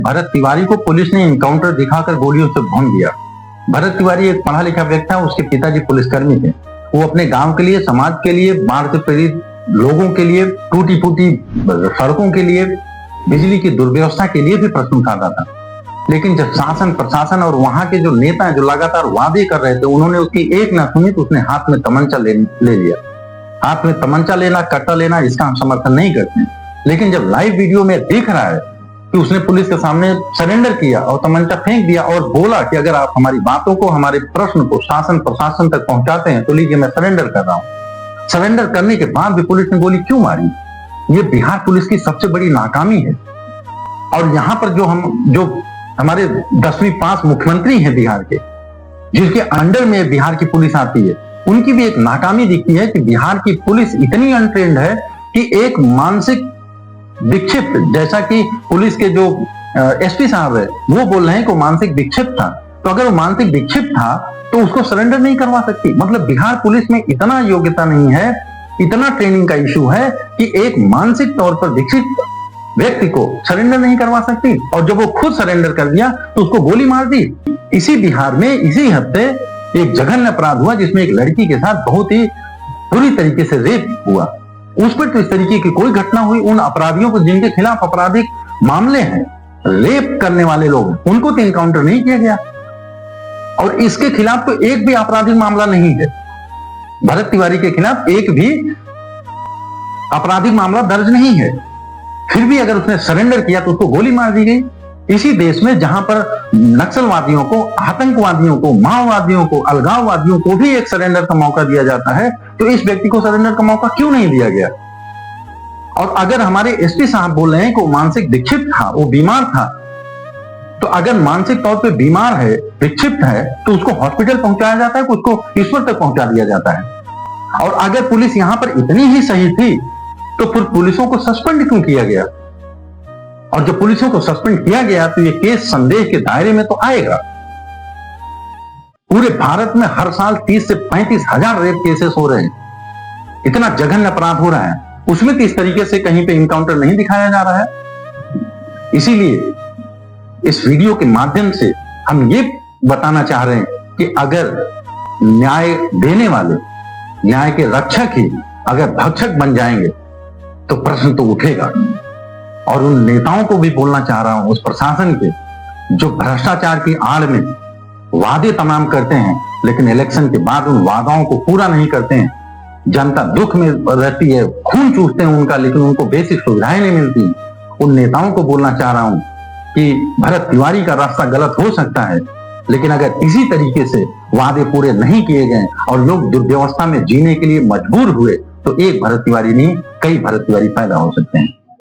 भरत तिवारी को पुलिस ने इनकाउंटर दिखाकर गोलियों से भून दिया। भरत तिवारी एक पढ़ा लिखा व्यक्ति था, उसके पिताजी पुलिसकर्मी थे। वो अपने गांव के लिए, समाज के लिए, बाढ़ से पीड़ित लोगों के लिए, टूटी फूटी सड़कों के लिए, बिजली की दुर्व्यवस्था के लिए भी प्रश्न उठाता था। लेकिन जब शासन प्रशासन और वहां के जो नेता हैं जो लगातार वादे कर रहे थे, उन्होंने उसकी एक ना सुनी तो उसने हाथ में तमंचा ले लिया। हाथ में तमंचा लेना, कट्टा लेना, इसका हम समर्थन नहीं करते। लेकिन जब लाइव वीडियो में दिख रहा है कि उसने पुलिस के सामने सरेंडर किया और तमंचा फेंक दिया और बोला कि अगर आप हमारी बातों को, हमारे प्रश्न को शासन प्रशासन तक पहुंचाते हैं तो लीजिए मैं सरेंडर कर रहा हूं। सरेंडर करने के बाद भी पुलिस ने गोली क्यों मारी? ये बिहार पुलिस की सबसे बड़ी नाकामी है। और यहाँ पर जो हमारे 10वीं पास मुख्यमंत्री हैं बिहार के, जिसके अंडर में बिहार की पुलिस आती है, उनकी भी एक नाकामी दिखती है कि बिहार की पुलिस इतनी अनट्रेंड है कि एक मानसिक विक्षिप्त, जैसा कि पुलिस के जो एसपी साहब है वो बोल रहे हैं कि मानसिक विक्षिप्त था, तो अगर वो मानसिक विक्षिप्त था तो उसको सरेंडर नहीं करवा सकती। मतलब बिहार पुलिस में इतना योग्यता नहीं है, इतना ट्रेनिंग का इशू है कि एक मानसिक तौर पर विकसित व्यक्ति को सरेंडर नहीं करवा सकती। और जब वो खुद सरेंडर कर दिया तो उसको गोली मार दी। इसी बिहार में इसी हफ्ते एक जघन्य अपराध हुआ जिसमें एक लड़की के साथ बहुत ही बुरी तरीके से रेप हुआ। उस पर तो इस तरीके की कोई घटना हुई, उन अपराधियों को जिनके खिलाफ आपराधिक मामले हैं, रेप करने वाले लोग, उनको तो इनकाउंटर नहीं किया गया। और इसके खिलाफ तो एक भी आपराधिक मामला नहीं है। भरत तिवारी के खिलाफ एक भी आपराधिक मामला दर्ज नहीं है, फिर भी अगर उसने सरेंडर किया तो उसको गोली मार दी गई। इसी देश में जहां पर नक्सलवादियों को, आतंकवादियों को, माओवादियों को, अलगाववादियों को भी एक सरेंडर का मौका दिया जाता है, तो इस व्यक्ति को सरेंडर का मौका क्यों नहीं दिया गया? और अगर हमारे एसपी साहब बोल रहे हैं कि वो मानसिक विक्षिप्त था, वो बीमार था, तो अगर मानसिक तौर पे बीमार है, विक्षिप्त है, तो उसको हॉस्पिटल पहुंचाया जाता है, उसको ईश्वर तक पहुंचा दिया जाता है। और अगर पुलिस यहां पर इतनी ही सही थी तो फिर पुलिसों को सस्पेंड क्यों किया गया? और जब पुलिसों को सस्पेंड किया गया तो ये केस संदेह के दायरे में तो आएगा। पूरे भारत में हर साल 30 से 35 हजार रेप केसेस हो रहे हैं, इतना जघन्य अपराध हो रहा है, उसमें तो इस तरीके से कहीं पे इनकाउंटर नहीं दिखाया जा रहा है। इसीलिए इस वीडियो के माध्यम से हम ये बताना चाह रहे हैं कि अगर न्याय देने वाले, न्याय के रक्षक ही अगर भक्षक बन जाएंगे तो प्रश्न तो उठेगा। और उन नेताओं को भी बोलना चाह रहा हूं, उस प्रशासन के जो भ्रष्टाचार की आड़ में वादे तमाम करते हैं लेकिन इलेक्शन के बाद उन वादाओं को पूरा नहीं करते हैं, जनता दुख में रहती है, खून चूसते हैं उनका, लेकिन उनको बेसिक सुविधाएं नहीं मिलती। उन नेताओं को बोलना चाह रहा हूं कि भरत तिवारी का रास्ता गलत हो सकता है, लेकिन अगर इसी तरीके से वादे पूरे नहीं किए गए और लोग दुर्व्यवस्था में जीने के लिए मजबूर हुए तो एक भरत तिवारी नहीं, कई भरत तिवारी पैदा हो सकते हैं।